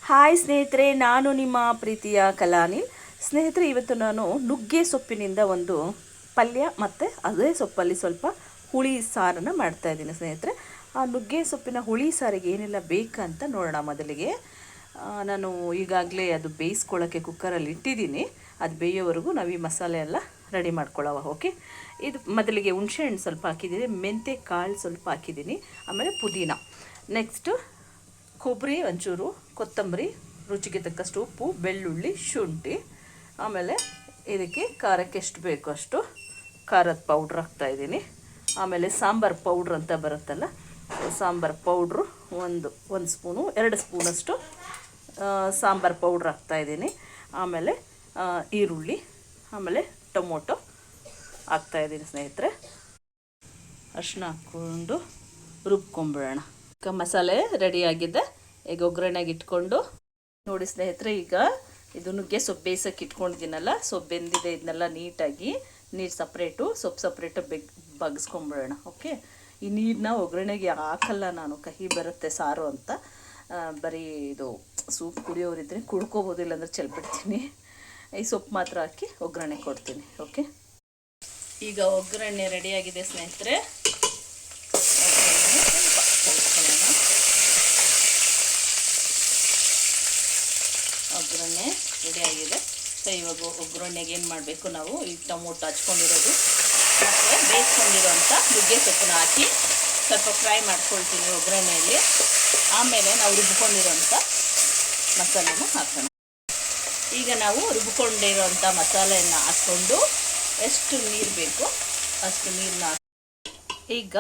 Hi ಸ್ನೇಹಿತರೆ, ನಾನು ನಿಮ್ಮ ಪ್ರೀತಿಯ ಕಲಾನಿ. ಸ್ನೇಹಿತರೆ, ಇವತ್ತು ನಾನು ನುಗ್ಗೆ ಸೊಪ್ಪಿನಿಂದ ಒಂದು ಪಲ್ಯ ಮತ್ತು ಅದೇ ಸೊಪ್ಪಲ್ಲಿ ಸ್ವಲ್ಪ ಹುಳಿ ಸಾರನ್ನು ಮಾಡ್ತಾಯಿದ್ದೀನಿ ಸ್ನೇಹಿತರೆ. ಆ ನುಗ್ಗೆ ಸೊಪ್ಪಿನ ಹುಳಿ ಸಾರಿಗೆ ಏನೆಲ್ಲ ಬೇಕಂತ ನೋಡೋಣ. ಮೊದಲಿಗೆ ನಾನು ಈಗಾಗಲೇ ಅದು ಬೇಯಿಸ್ಕೊಳ್ಳೋಕ್ಕೆ ಕುಕ್ಕರಲ್ಲಿ ಇಟ್ಟಿದ್ದೀನಿ. ಅದು ಬೇಯೋವರೆಗೂ ನಾವು ಈ ಮಸಾಲೆ ಎಲ್ಲ ರೆಡಿ ಮಾಡ್ಕೊಳ್ಳೋವ. ಓಕೆ, ಇದು ಮೊದಲಿಗೆ ಹುಣಸೆಹಣ್ಣು ಸ್ವಲ್ಪ ಹಾಕಿದ್ದೀನಿ, ಮೆಂತ್ಯ ಕಾಳು ಸ್ವಲ್ಪ ಹಾಕಿದ್ದೀನಿ, ಆಮೇಲೆ ಪುದೀನ, ನೆಕ್ಸ್ಟು ಕೊಬ್ಬರಿ ಒಂಚೂರು, ಕೊತ್ತಂಬರಿ, ರುಚಿಗೆ ತಕ್ಕಷ್ಟು ಉಪ್ಪು, ಬೆಳ್ಳುಳ್ಳಿ, ಶುಂಠಿ, ಆಮೇಲೆ ಇದಕ್ಕೆ ಖಾರಕ್ಕೆ ಎಷ್ಟು ಬೇಕೋ ಅಷ್ಟು ಖಾರದ ಪೌಡ್ರ್ ಹಾಕ್ತಾಯಿದ್ದೀನಿ. ಆಮೇಲೆ ಸಾಂಬಾರು ಪೌಡ್ರ್ ಅಂತ ಬರುತ್ತಲ್ಲ, ಸಾಂಬಾರು ಪೌಡ್ರು ಒಂದು ಸ್ಪೂನು 2 ಸ್ಪೂನಷ್ಟು ಸಾಂಬಾರು ಪೌಡ್ರ್ ಹಾಕ್ತಾಯಿದ್ದೀನಿ. ಆಮೇಲೆ ಈರುಳ್ಳಿ, ಆಮೇಲೆ ಟೊಮೊಟೊ ಹಾಕ್ತಾಯಿದ್ದೀನಿ ಸ್ನೇಹಿತರೆ. ಅರಿಶಿನ ಹಾಕ್ಕೊಂಡು ರುಬ್ಕೊಂಬಿಡೋಣ. ಮಸಾಲೆ ರೆಡಿಯಾಗಿದೆ. ಈಗ ಒಗ್ಗರಣೆಗೆ ಇಟ್ಕೊಂಡು ನೋಡಿ ಸ್ನೇಹಿತರೆ, ಈಗ ಇದು ನುಗ್ಗೆ ಸೊಪ್ಪು ಬೇಯಿಸೋಕೆ ಇಟ್ಕೊಂಡಿದ್ದೀನಲ್ಲ, ಸೊಪ್ಪು ಬೆಂದಿದೆ. ಇದನ್ನೆಲ್ಲ ನೀಟಾಗಿ ನೀರು ಸಪ್ರೇಟು, ಸೊಪ್ಪು ಸಪ್ರೇಟು ಬಗ್ಸ್ಕೊಂಬಿಡೋಣ. ಓಕೆ, ಈ ನೀರನ್ನ ಒಗ್ಗರಣೆಗೆ ಹಾಕಲ್ಲ ನಾನು, ಕಹಿ ಬರುತ್ತೆ ಸಾರು ಅಂತ. ಬರೀ ಇದು ಸೂಪ್ ಕುಡಿಯೋರಿದ್ರೆ ಕುಡ್ಕೋಬೋದು, ಇಲ್ಲಾಂದ್ರೆ ಚೆಲ್ಬಿಡ್ತೀನಿ. ಈ ಸೊಪ್ಪು ಮಾತ್ರ ಹಾಕಿ ಒಗ್ಗರಣೆ ಕೊಡ್ತೀನಿ. ಓಕೆ, ಈಗ ಒಗ್ಗರಣೆ ರೆಡಿಯಾಗಿದೆ ಸ್ನೇಹಿತರೆ. ಒಗ್ಗರಣೆ ರೆಡಿಯಾಗಿದೆ. ಸೊ ಇವಾಗ ಒಗ್ಗರಣೆಗೆ ಏನು ಮಾಡಬೇಕು, ನಾವು ಈ ಟೊಮೊಟೊ ಹಚ್ಕೊಂಡಿರೋದು ಮತ್ತು ಬೇಯಿಸ್ಕೊಂಡಿರೋಂಥ ನುಗ್ಗೆ ಸೊಪ್ಪನ್ನ ಹಾಕಿ ಸ್ವಲ್ಪ ಫ್ರೈ ಮಾಡ್ಕೊಳ್ತೀನಿ ಒಗ್ಗರಣೆಯಲ್ಲಿ. ಆಮೇಲೆ ನಾವು ರುಬ್ಕೊಂಡಿರೋಂಥ ಮಸಾಲೆನ ಹಾಕೋಣ. ಈಗ ನಾವು ರುಬ್ಕೊಂಡಿರೋಂಥ ಮಸಾಲೆಯನ್ನು ಹಾಕ್ಕೊಂಡು ಎಷ್ಟು ನೀರು ಬೇಕೋ ಅಷ್ಟು ನೀರನ್ನ ಈಗ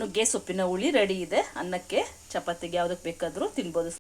ನುಗ್ಗೆ ಸೊಪ್ಪಿನ ಹುಳಿ ರೆಡಿ ಇದೆ. ಅನ್ನಕ್ಕೆ, ಚಪಾತಿಗೆ ಯಾವುದಕ್ಕೆ ಬೇಕಾದರೂ ತಿನ್ಬೋದು.